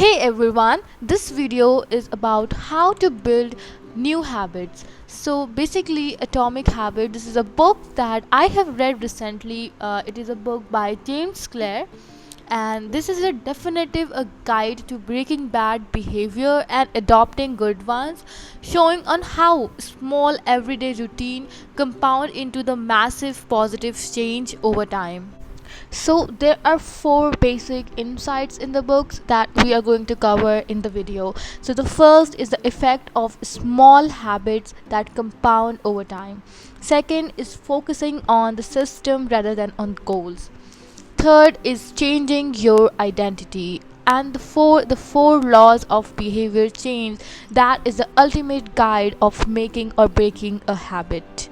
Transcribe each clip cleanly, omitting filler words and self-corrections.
Hey everyone, this video is about how to build new habits. So basically, Atomic Habit, this is a book that I have read recently. It is a book by James Clear, and this is a definitive a guide to breaking bad behavior and adopting good ones, showing on how small everyday routine compound into the massive positive change over time. So there are four basic insights in the books that we are going to cover in the video. So the first is the effect of small habits that compound over time. Second is focusing on the system rather than on goals. Third is changing your identity. And the four laws of behavior change, that is the ultimate guide of making or breaking a habit.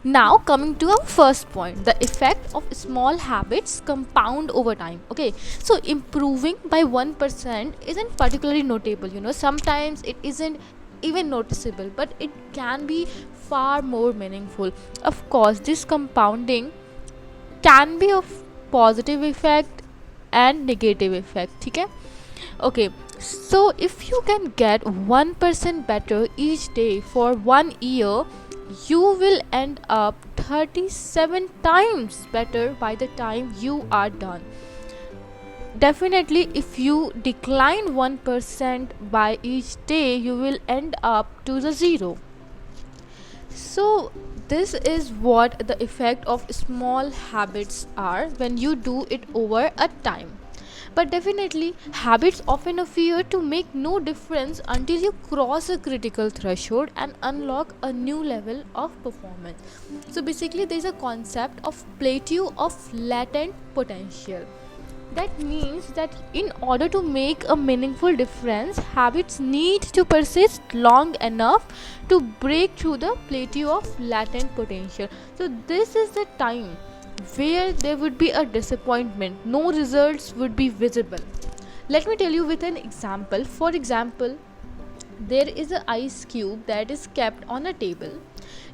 Now coming to our first point, the effect of small habits compound over time. Okay, so improving by 1% isn't particularly notable, sometimes it isn't even noticeable, but it can be far more meaningful. Of course, this compounding can be of positive effect and negative effect. Okay, okay, so if you can get 1% better each day for 1 year, you will end up 37 times better by the time you are done. Definitely, if you decline 1% by each day, you will end up to the zero. So this is what the effect of small habits are when you do it over a time. But definitely, habits often appear to make no difference until you cross a critical threshold and unlock a new level of performance. So basically, there is a concept of plateau of latent potential. That means that in order to make a meaningful difference, habits need to persist long enough to break through the plateau of latent potential. So this is the time where there would be a disappointment, no results would be visible. Let me tell you with an example. For example, there is an ice cube that is kept on a table.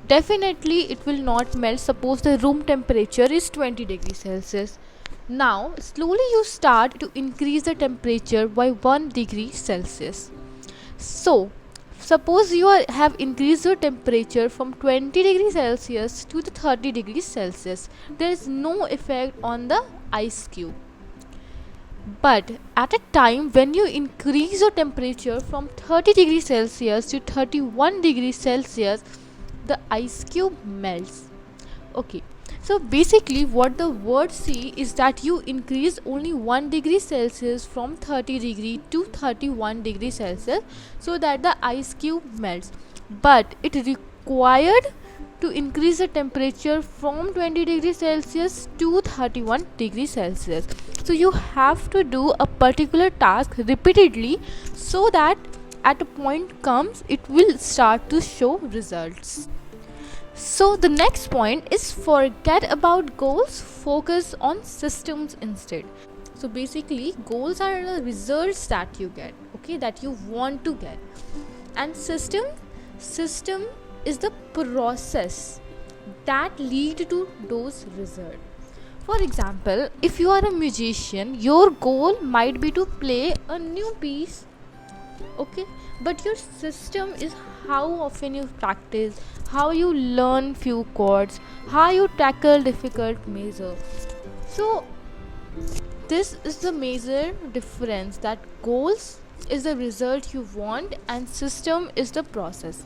Definitely it will not melt. Suppose the room temperature is 20 degrees Celsius. Now slowly you start to increase the temperature by 1 degree Celsius. So suppose have increased your temperature from 20 degrees Celsius to the 30 degrees Celsius. There is no effect on the ice cube. But at a time when you increase your temperature from 30 degrees Celsius to 31 degrees Celsius, the ice cube melts. Okay, so basically what the word see is that you increase only 1 degree Celsius from 30 degree to 31 degree Celsius so that the ice cube melts. But it required to increase the temperature from 20 degrees Celsius to 31 degrees Celsius. So you have to do a particular task repeatedly so that at a point comes it will start to show results. So the next point is forget about goals, focus on systems instead. So basically goals are the results that you get, okay, that you want to get. And system is the process that lead to those results. For example, if you are a musician, your goal might be to play a new piece, okay, but your system is how often you practice, how you learn few chords, how you tackle difficult measure. So this is the major difference, that goals is the result you want and system is the process.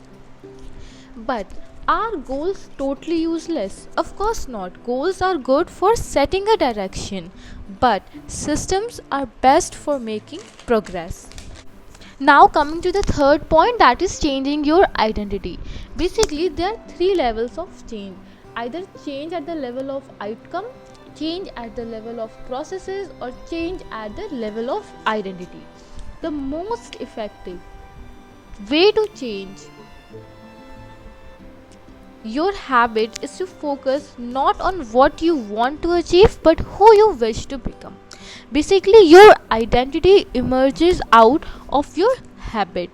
But are goals totally useless? Of course not. Goals are good for setting a direction, but systems are best for making progress. Now coming to the third point, that is changing your identity. Basically there are three levels of change. Either change at the level of outcome, change at the level of processes, or change at the level of identity. The most effective way to change your habit is to focus not on what you want to achieve but who you wish to become. Basically your identity emerges out of your habit,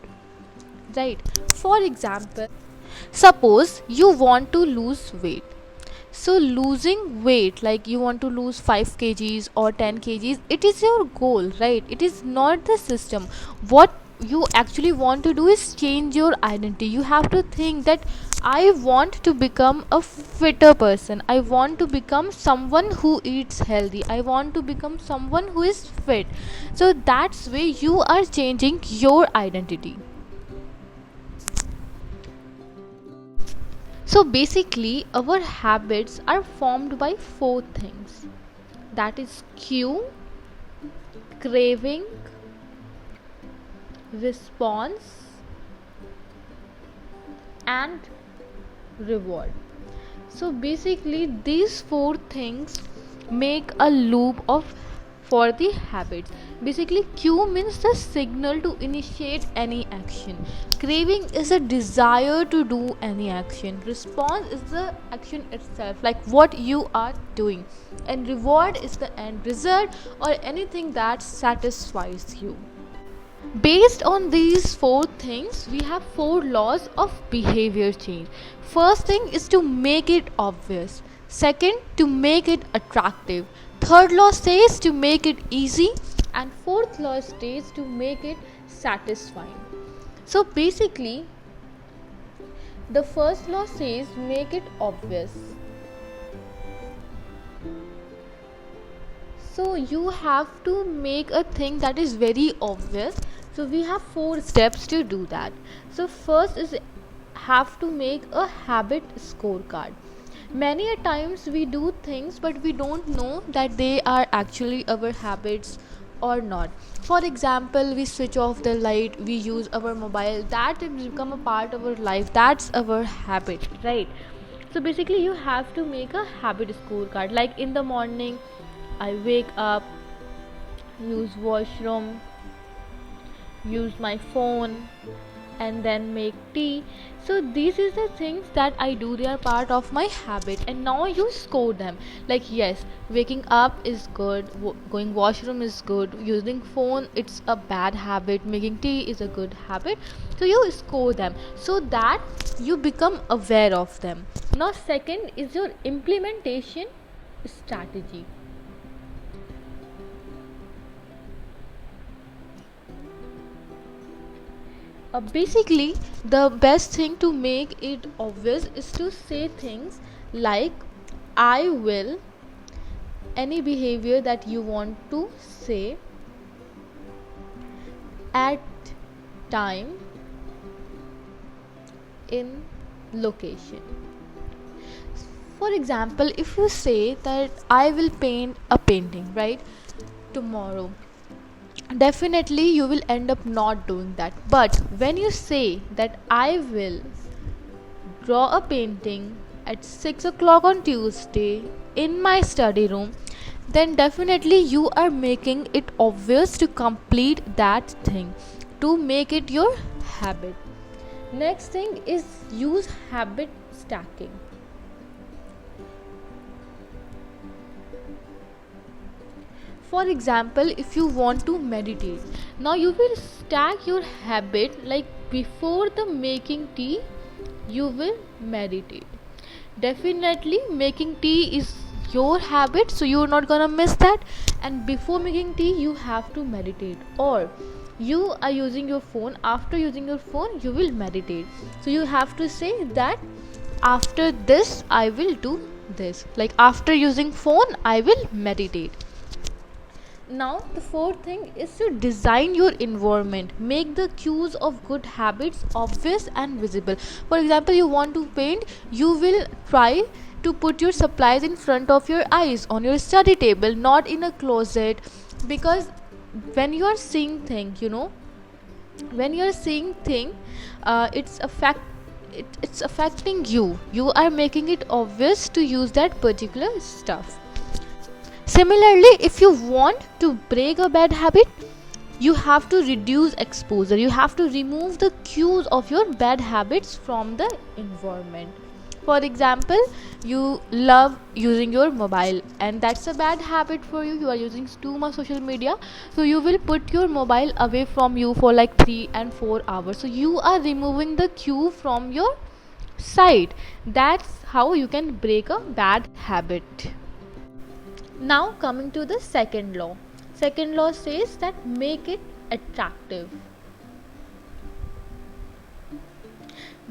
right? For example, suppose you want to lose weight. So losing weight, like you want to lose 5 kgs or 10 kgs, it is your goal, right? It is not the system. What you actually want to do is change your identity. You have to think that I want to become a fitter person, I want to become someone who eats healthy, I want to become someone who is fit. So that's way you are changing your identity. So basically our habits are formed by four things, that is cue, craving, response, and reward. So basically these four things make a loop of for the habits. Basically cue means the signal to initiate any action, craving is a desire to do any action, response is the action itself, like what you are doing, and reward is the end result or anything that satisfies you. Based on these four things, we have four laws of behavior change. First thing is to make it obvious. Second, to make it attractive. Third law says to make it easy. And fourth law states to make it satisfying. So basically, the first law says make it obvious. So you have to make a thing that is very obvious. So we have four steps to do that. So first is have to make a habit scorecard. Many a times we do things but we don't know that they are actually our habits or not. For example, we switch off the light, we use our mobile, that has become a part of our life, that's our habit, right? So basically you have to make a habit scorecard, like in the morning I wake up, use washroom, use my phone, and then make tea. So these is the things that I do, they are part of my habit, and now you score them, like yes, waking up is good, going washroom is good, using phone it's a bad habit, making tea is a good habit. So you score them so that you become aware of them. Now second is your implementation strategy. Basically the best thing to make it obvious is to say things like I will, any behavior that you want to say, at time, in location. For example, if you say that I will paint a painting, right, tomorrow, definitely you will end up not doing that. But when you say that I will draw a painting at 6 o'clock on Tuesday in my study room, then definitely you are making it obvious to complete that thing, to make it your habit. Next thing is use habit stacking. For example, if you want to meditate, now you will stack your habit, like before the making tea you will meditate. Definitely making tea is your habit, so you're not gonna miss that, and before making tea you have to meditate. Or you are using your phone, after using your phone you will meditate, so you have to say that after this I will do this, like after using phone I will meditate. Now the fourth thing is to design your environment, make the cues of good habits obvious and visible. For example, you want to paint, you will try to put your supplies in front of your eyes on your study table, not in a closet, because when you are seeing thing, when you are seeing thing, it's affecting you, you are making it obvious to use that particular stuff. Similarly, if you want to break a bad habit, you have to reduce exposure, you have to remove the cues of your bad habits from the environment. For example, you love using your mobile and that's a bad habit for you, you are using too much social media, so you will put your mobile away from you for like 3 and 4 hours. So you are removing the cue from your side. That's how you can break a bad habit. Now coming to the second law. Second law says that make it attractive.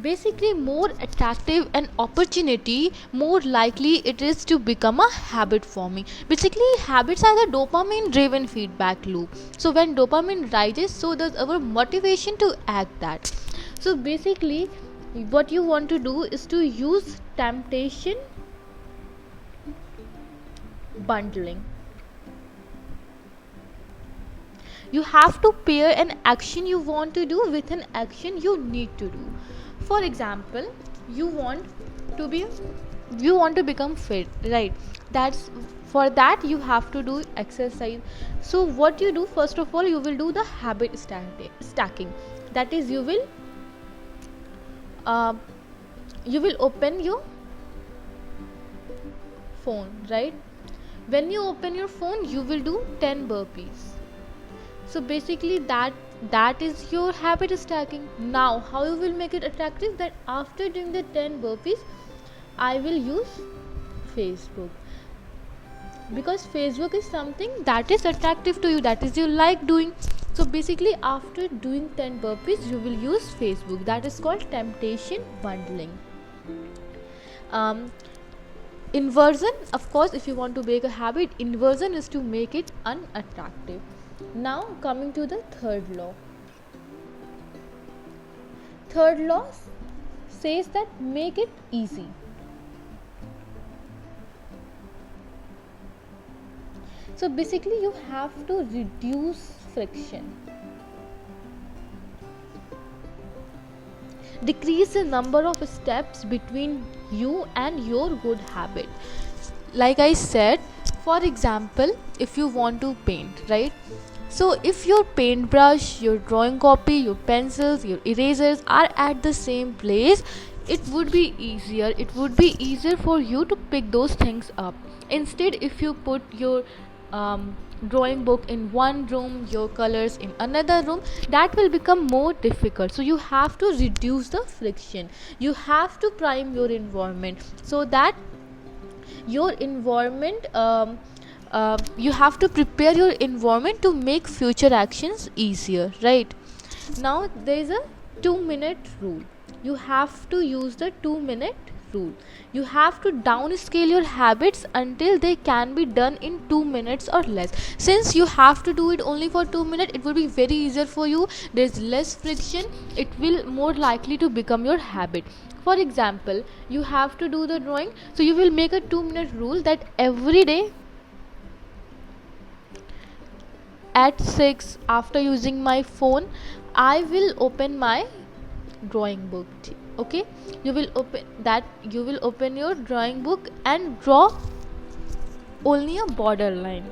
Basically, more attractive an opportunity, more likely it is to become a habit forming. Basically, habits are the dopamine driven feedback loop. So when dopamine rises, so does our motivation to act that. So basically, what you want to do is to use temptation bundling. You have to pair an action you want to do with an action you need to do. For example, you want to become fit, right? That's for that you have to do exercise. So what you do, first of all, you will do the habit stacking. That is, uh, you will open your phone, right? When you open your phone, you will do 10 burpees. So basically that is your habit stacking. Now how you will make it attractive, that after doing the 10 burpees I will use Facebook, because Facebook is something that is attractive to you, that is you like doing. So basically after doing 10 burpees you will use Facebook. That is called temptation bundling. Inversion, of course, if you want to break a habit, inversion is to make it unattractive. Now coming to the third law. Third law says that make it easy. So basically you have to reduce friction. Decrease the number of steps between you and your good habit. Like I said, for example, if you want to paint, right? So if your paintbrush, your drawing copy, your pencils, your erasers are at the same place, it would be easier for you to pick those things up. Instead, if you put your drawing book in one room, your colors in another room, that will become more difficult. So you have to reduce the friction. You have to prime your environment so that your environment you have to prepare your environment to make future actions easier, right? Now there is a 2-minute rule. You have to use the 2-minute rule. You have to downscale your habits until they can be done in 2 minutes or less. Since you have to do it only for 2 minutes, it will be very easier for you. There's less friction. It will more likely to become your habit. For example, you have to do the drawing, so you will make a 2-minute rule that every day at 6 after using my phone I will open my drawing book. Okay, you will open your drawing book and draw only a borderline.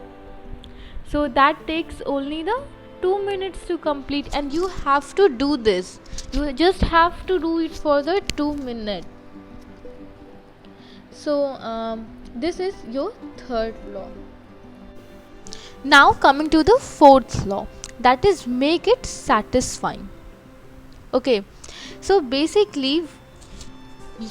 So that takes only the 2 minutes to complete, and you have to do this. You just have to do it for the 2 minutes. So this is your third law. Now coming to the fourth law, that is make it satisfying. Okay, so basically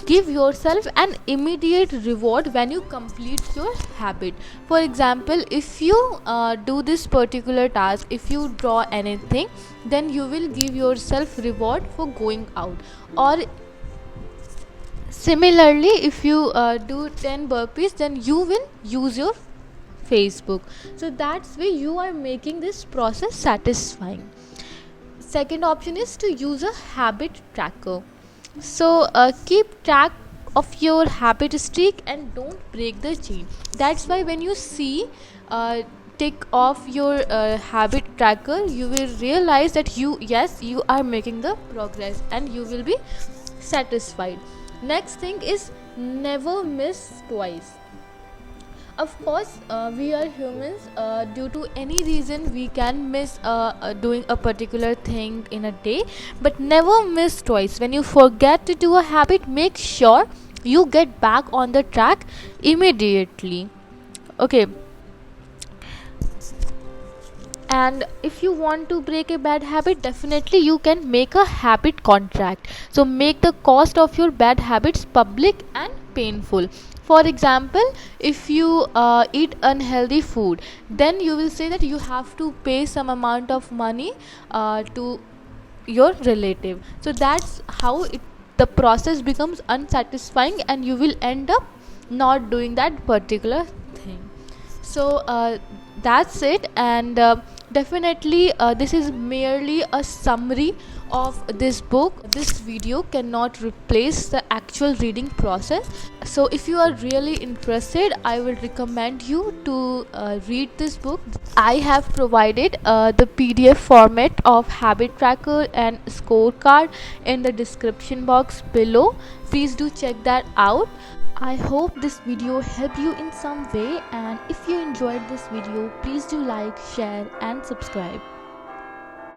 give yourself an immediate reward when you complete your habit. For example, if you do this particular task, if you draw anything, then you will give yourself reward for going out. Or similarly, if you do 10 burpees, then you will use your Facebook. So that's way you are making this process satisfying. Second option is to use a habit tracker. So keep track of your habit streak and don't break the chain. That's why when you see tick off your habit tracker, you will realize that you are making the progress and you will be satisfied. Next thing is never miss twice. Of course, we are humans. Due to any reason we can miss doing a particular thing in a day, but never miss twice. When you forget to do a habit, make sure you get back on the track immediately. Okay, And if you want to break a bad habit, definitely you can make a habit contract. So make the cost of your bad habits public and painful. For example, if you eat unhealthy food, then you will say that you have to pay some amount of money to your relative. So that's how the process becomes unsatisfying, and you will end up not doing that particular thing. So that's it. And definitely this is merely a summary of this book. This video cannot replace the actual reading process. So if you are really interested, I will recommend you to read this book. I have provided the PDF format of habit tracker and scorecard in the description box below. Please do check that out. I hope this video helped you in some way, and if you enjoyed this video, please do like, share and subscribe.